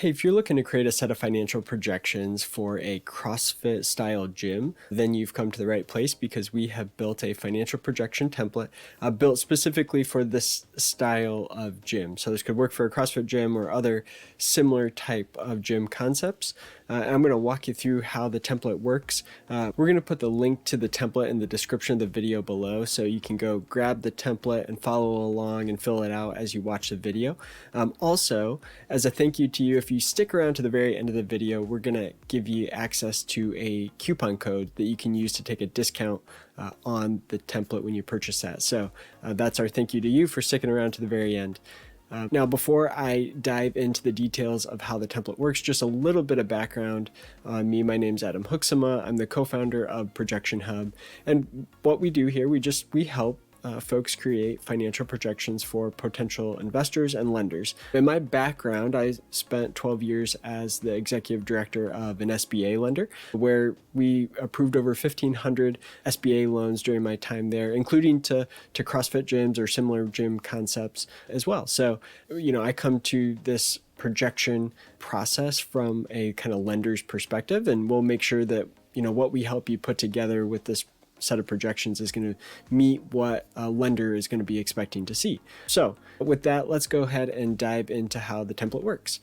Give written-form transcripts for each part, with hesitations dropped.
Hey, if you're looking to create a set of financial projections for a CrossFit-style gym, then you've come to the right place because we have built a financial projection template built specifically for this style of gym. So this could work for a CrossFit gym or other similar type of gym concepts. I'm going to walk you through how the template works. We're going to put the link to the template in the description of the video below, so you can go grab the template and follow along and fill it out as you watch the video. Also, as a thank you to you, if you stick around to the very end of the video, we're going to give you access to a coupon code that you can use to take a discount on the template when you purchase that. So that's our thank you to you for sticking around to the very end. Now, before I dive into the details of how the template works, just a little bit of background on me. My name's Adam Huxama. I'm the co-founder of ProjectionHub. And what we do here, we help folks create financial projections for potential investors and lenders. In my background, I spent 12 years as the executive director of an SBA lender, where we approved over 1,500 SBA loans during my time there, including to CrossFit gyms or similar gym concepts as well. So, I come to this projection process from a kind of lender's perspective, and we'll make sure that, what we help you put together with this set of projections is going to meet what a lender is going to be expecting to see. So with that, let's go ahead and dive into how the template works.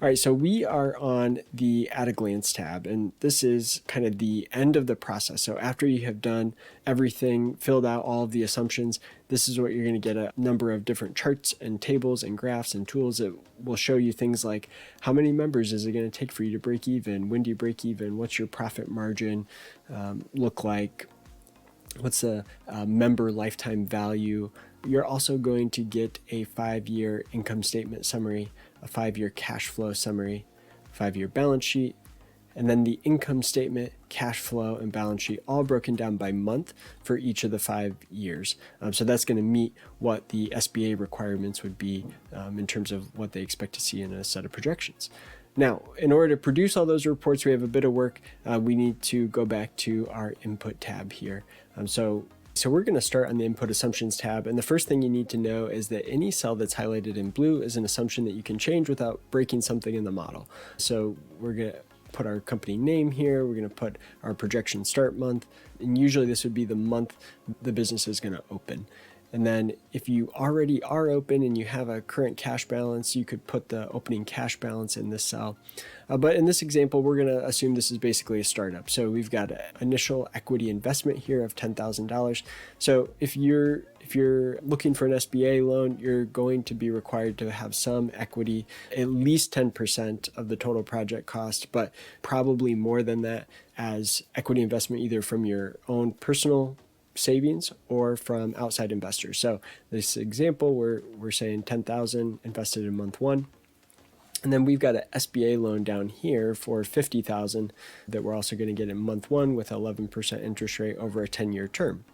All right, so we are on the At a Glance tab, and this is kind of the end of the process. So after you have done everything, filled out all of the assumptions, this is what you're going to get: a number of different charts and tables and graphs and tools that will show you things like how many members is it going to take for you to break even? When do you break even? What's your profit margin look like? What's the member lifetime value? You're also going to get a 5-year income statement summary, a 5-year cash flow summary, 5-year balance sheet, and then the income statement, cash flow, and balance sheet all broken down by month for each of the 5 years. So that's going to meet what the SBA requirements would be in terms of what they expect to see in a set of projections. Now, in order to produce all those reports, we have a bit of work. We need to go back to our input tab here. So we're going to start on the input assumptions tab. And the first thing you need to know is that any cell that's highlighted in blue is an assumption that you can change without breaking something in the model. So we're going to put our company name here. We're going to put our projection start month. And usually this would be the month the business is going to open. And then if you already are open and you have a current cash balance, you could put the opening cash balance in this cell. But in this example, we're going to assume this is basically a startup. So we've got an initial equity investment here of $10,000. So if you're looking for an SBA loan, you're going to be required to have some equity, at least 10% of the total project cost, but probably more than that as equity investment, either from your own personal savings or from outside investors. So this example, we're saying 10,000 invested in month 1. And then we've got an SBA loan down here for 50,000 that we're also going to get in month 1 with 11% interest rate over a 10-year term.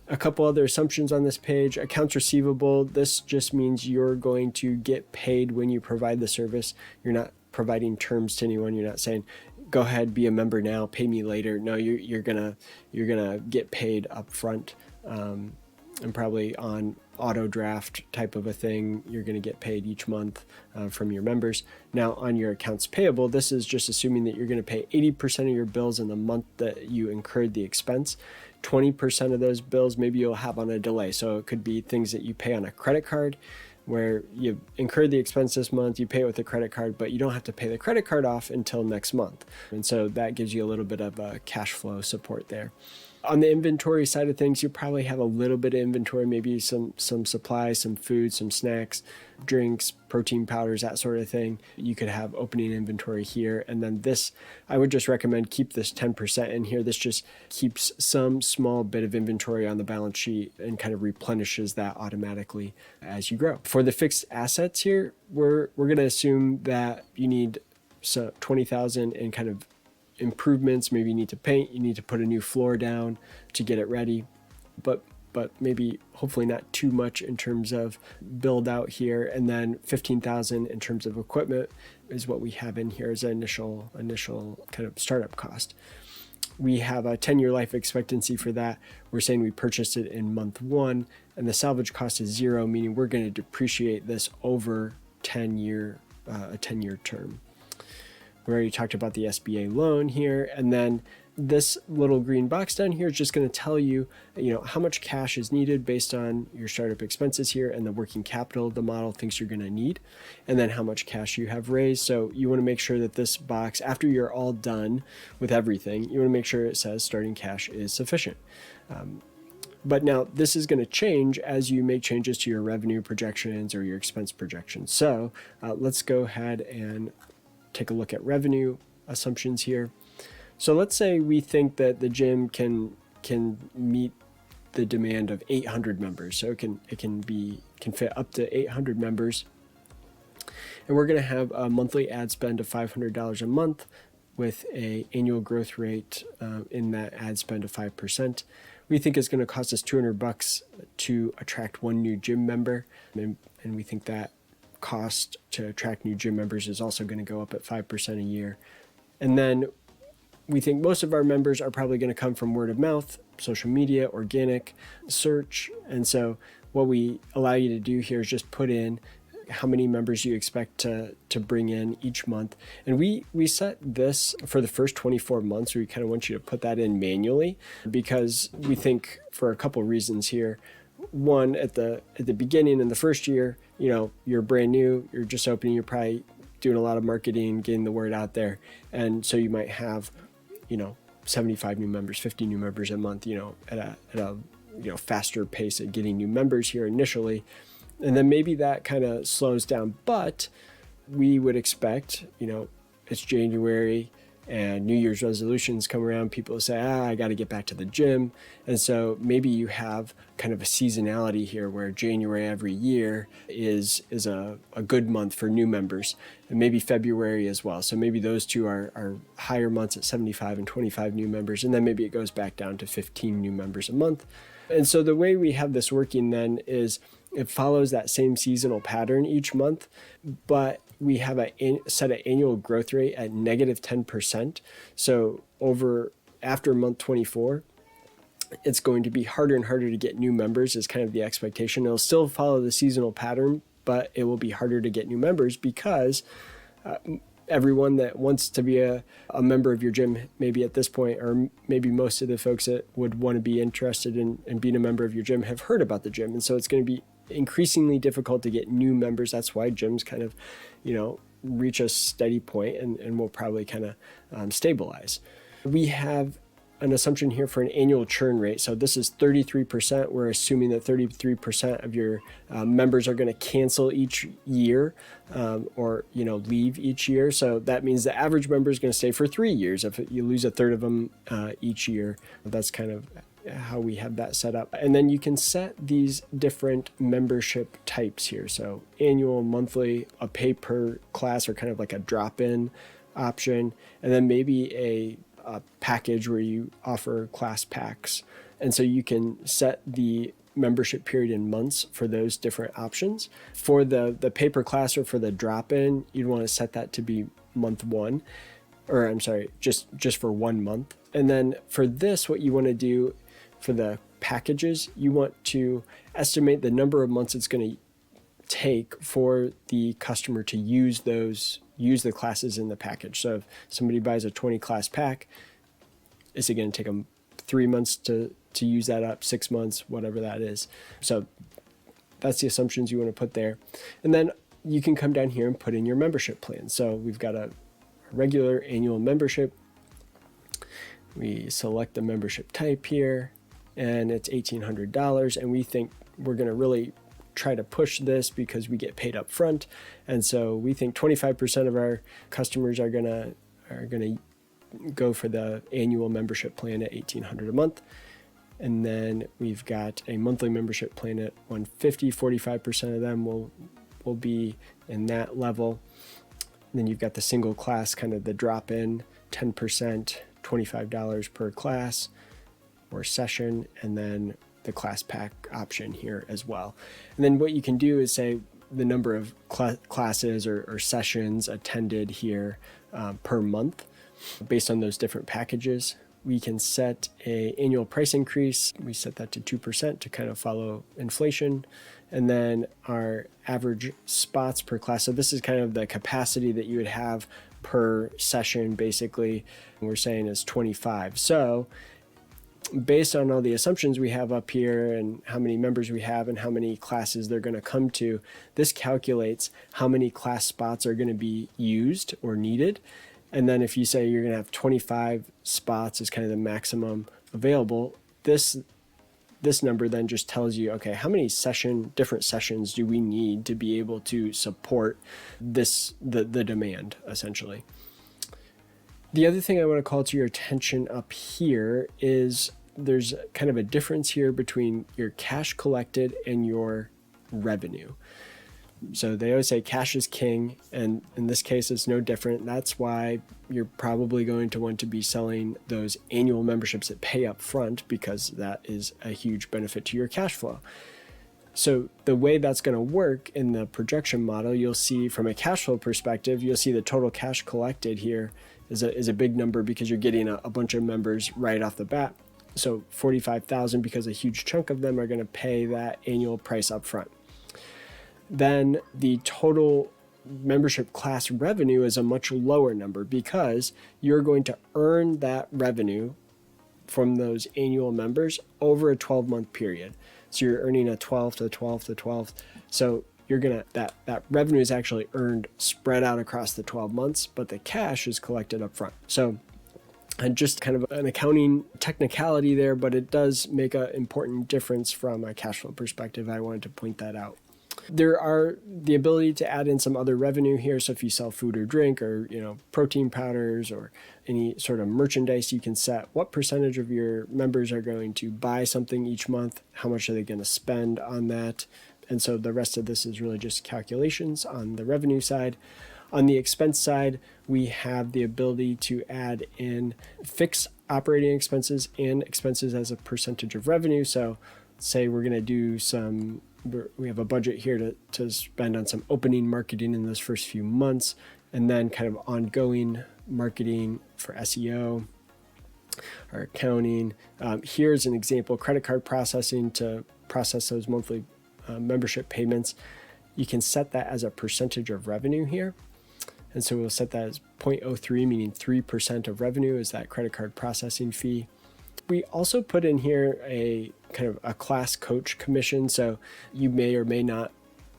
A couple other assumptions on this page. Accounts receivable, this just means you're going to get paid when you provide the service. You're not providing terms to anyone. You're not saying, go ahead, be a member now, pay me later. No, you're gonna get paid up front, and probably on auto draft type of a thing. You're gonna get paid each month from your members. Now on your accounts payable, this is just assuming that you're gonna pay 80% of your bills in the month that you incurred the expense. 20% of those bills maybe you'll have on a delay. So it could be things that you pay on a credit card, where you incurred the expense this month, you pay it with a credit card, but you don't have to pay the credit card off until next month. And so that gives you a little bit of cash flow support there. On the inventory side of things, you probably have a little bit of inventory, maybe some supplies, some food, some snacks, drinks, protein powders, that sort of thing. You could have opening inventory here. And then this, I would just recommend keep this 10% in here. This just keeps some small bit of inventory on the balance sheet and kind of replenishes that automatically as you grow. For the fixed assets here, we're going to assume that you need 20,000 in kind of improvements. Maybe you need to paint, you need to put a new floor down to get it ready, but maybe hopefully not too much in terms of build out here. And then 15,000 in terms of equipment is what we have in here as an initial kind of startup cost. We have a 10-year life expectancy for that. We're saying we purchased it in month 1, and the salvage cost is 0, meaning we're going to depreciate this over a 10-year term. We already talked about the SBA loan here, and then this little green box down here is just going to tell you, how much cash is needed based on your startup expenses here and the working capital the model thinks you're going to need, and then how much cash you have raised. So you want to make sure that this box, after you're all done with everything, you want to make sure it says starting cash is sufficient. But now this is going to change as you make changes to your revenue projections or your expense projections. So let's go ahead and take a look at revenue assumptions here. So let's say we think that the gym can meet the demand of 800 members. So it can fit up to 800 members. And we're going to have a monthly ad spend of $500 a month with an annual growth rate in that ad spend of 5%. We think it's going to cost us $200 to attract one new gym member. And we think that cost to attract new gym members is also going to go up at 5% a year. And then we think most of our members are probably going to come from word of mouth, social media, organic search. And so what we allow you to do here is just put in how many members you expect to bring in each month. And we set this for the first 24 months. We kind of want you to put that in manually because we think for a couple of reasons here. One, at the beginning in the first year, you're brand new, you're just opening, you're probably doing a lot of marketing, getting the word out there. And so you might have 75 new members, 50 new members a month, at a faster pace at getting new members here initially. And then maybe that kind of slows down, but we would expect, it's January and New Year's resolutions come around, people say, I got to get back to the gym. And so maybe you have kind of a seasonality here where January every year is a good month for new members, and maybe February as well. So maybe those two are higher months at 75 and 25 new members. And then maybe it goes back down to 15 new members a month. And so the way we have this working then is it follows that same seasonal pattern each month, but we have set an annual growth rate at negative 10%. So after month 24, it's going to be harder and harder to get new members is kind of the expectation. It'll still follow the seasonal pattern, but it will be harder to get new members because everyone that wants to be a member of your gym, maybe at this point, or maybe most of the folks that would want to be interested in being a member of your gym have heard about the gym. And so it's going to be increasingly difficult to get new members. That's why gyms kind of, reach a steady point and will probably kind of stabilize. We have an assumption here for an annual churn rate. So this is 33%. We're assuming that 33% of your members are going to cancel each year or leave each year. So that means the average member is going to stay for 3 years. If you lose a third of them each year, that's kind of how we have that set up. And then you can set these different membership types here. So annual, monthly, a pay per class, or kind of like a drop-in option, and then maybe a package where you offer class packs. And so you can set the membership period in months for those different options. For the pay per class or for the drop-in, you'd want to set that to be month one, or I'm sorry, just for 1 month. And then for this, what you want to do for the packages, you want to estimate the number of months it's going to take for the customer to use the classes in the package. So if somebody buys a 20 class pack, is it going to take them 3 months to use that up, 6 months, whatever that is? So that's the assumptions you want to put there. And then you can come down here and put in your membership plan. So we've got a regular annual membership. We select the membership type here, and it's $1,800. And we think we're going to really try to push this because we get paid up front. And so we think 25% of our customers are going to go for the annual membership plan at $1,800 a month. And then we've got a monthly membership plan at $150. 45% of them will be in that level. And then you've got the single class, kind of the drop-in, 10%, $25 per class or session, and then the class pack option here as well. And then what you can do is say the number of classes or sessions attended here per month based on those different packages. we can set a annual price increase. We set that to 2% to kind of follow inflation. And then our average spots per class. So this is kind of the capacity that you would have per session, basically. We're saying is 25. So based on all the assumptions we have up here and how many members we have and how many classes they're going to come to, this calculates how many class spots are going to be used or needed. And then if you say you're going to have 25 spots is kind of the maximum available, this number then just tells you, okay, how many different sessions do we need to be able to support the demand, essentially. The other thing I want to call to your attention up here is there's kind of a difference here between your cash collected and your revenue. So they always say cash is king, and in this case, it's no different. That's why you're probably going to want to be selling those annual memberships that pay up front, because that is a huge benefit to your cash flow. So the way that's going to work in the projection model, you'll see from a cash flow perspective, you'll see the total cash collected here is a big number because you're getting a bunch of members right off the bat. So 45,000, because a huge chunk of them are going to pay that annual price up front. Then the total membership class revenue is a much lower number because you're going to earn that revenue from those annual members over a 12-month period. So you're earning a 12th to 12th to 12th. So you're gonna that revenue is actually earned spread out across the 12 months, but the cash is collected up front. So and just kind of an accounting technicality there, but it does make an important difference from a cash flow perspective. I wanted to point that out. There are the ability to add in some other revenue here. So if you sell food or drink or, protein powders or any sort of merchandise, you can set what percentage of your members are going to buy something each month, how much are they going to spend on that. And so the rest of this is really just calculations on the revenue side. On the expense side, we have the ability to add in fixed operating expenses and expenses as a percentage of revenue. So say we're going to do we have a budget here to spend on some opening marketing in those first few months, and then kind of ongoing marketing for SEO or accounting. Here's an example, credit card processing to process those monthly membership payments. You can set that as a percentage of revenue here. And so we'll set that as 0.03, meaning 3% of revenue is that credit card processing fee. We also put in here a kind of a class coach commission. So you may or may not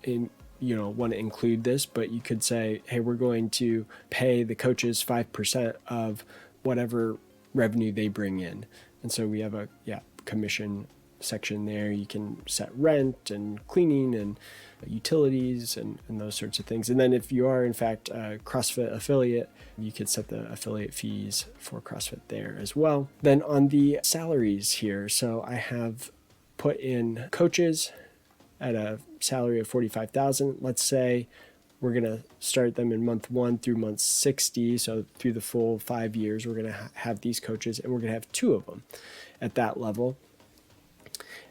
want to include this, but you could say, hey, we're going to pay the coaches 5% of whatever revenue they bring in. And so we have a commission section there. You can set rent and cleaning and utilities and those sorts of things. And then if you are in fact a CrossFit affiliate, you could set the affiliate fees for CrossFit there as well. Then on the salaries here, so I have put in coaches at a salary of 45,000. Let's say we're going to start them in month 1 through month 60. So through the full 5 years, we're going to have these coaches, and we're going to have 2 of them at that level.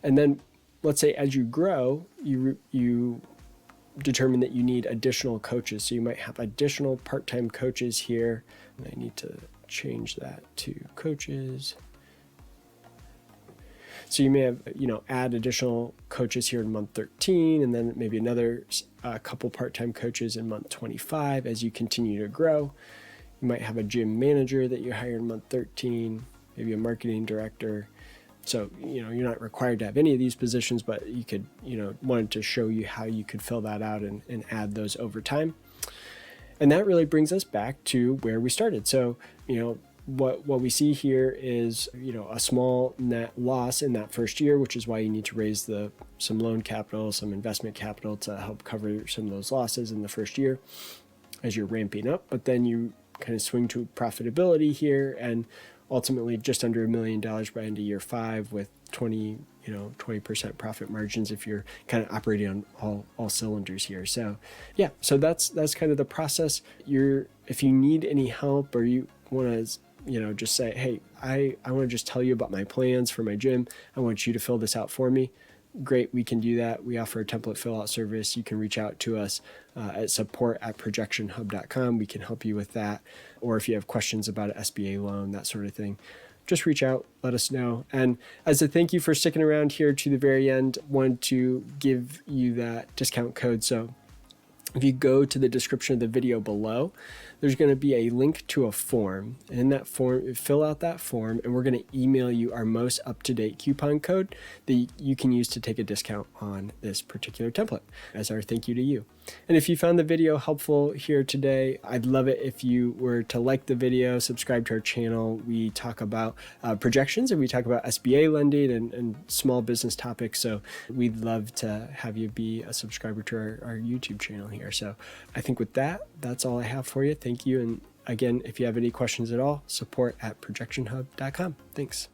And then let's say as you grow, you determine that you need additional coaches. So you might have additional part-time coaches here. And I need to change that to coaches. So you may have, add additional coaches here in month 13, and then maybe another couple part-time coaches in month 25 as you continue to grow. You might have a gym manager that you hire in month 13, maybe a marketing director. So, you're not required to have any of these positions, but you could, wanted to show you how you could fill that out and add those over time. And that really brings us back to where we started. So, what we see here is, a small net loss in that first year, which is why you need to raise some loan capital, some investment capital to help cover some of those losses in the first year as you're ramping up. But then you kind of swing to profitability here, and ultimately just under $1 million by end of year 5 with 20% profit margins if you're kind of operating on all cylinders here. So so that's kind of the process. If you need any help or you want to just say, hey, I want to just tell you about my plans for my gym, I want you to fill this out for me. Great, we can do that. We offer a template fill out service. You can reach out to us at support@ProjectionHub.com. We can help you with that. Or if you have questions about an SBA loan, that sort of thing, just reach out, let us know. And as a thank you for sticking around here to the very end, wanted to give you that discount code. So if you go to the description of the video below, there's going to be a link to a form. And in that form, fill out that form, and we're going to email you our most up-to-date coupon code that you can use to take a discount on this particular template as our thank you to you. And if you found the video helpful here today, I'd love it if you were to like the video, subscribe to our channel. We talk about projections, and we talk about SBA lending and small business topics. So we'd love to have you be a subscriber to our YouTube channel here. So I think with that, that's all I have for you. Thank you. And again, if you have any questions at all, support@ProjectionHub.com. Thanks.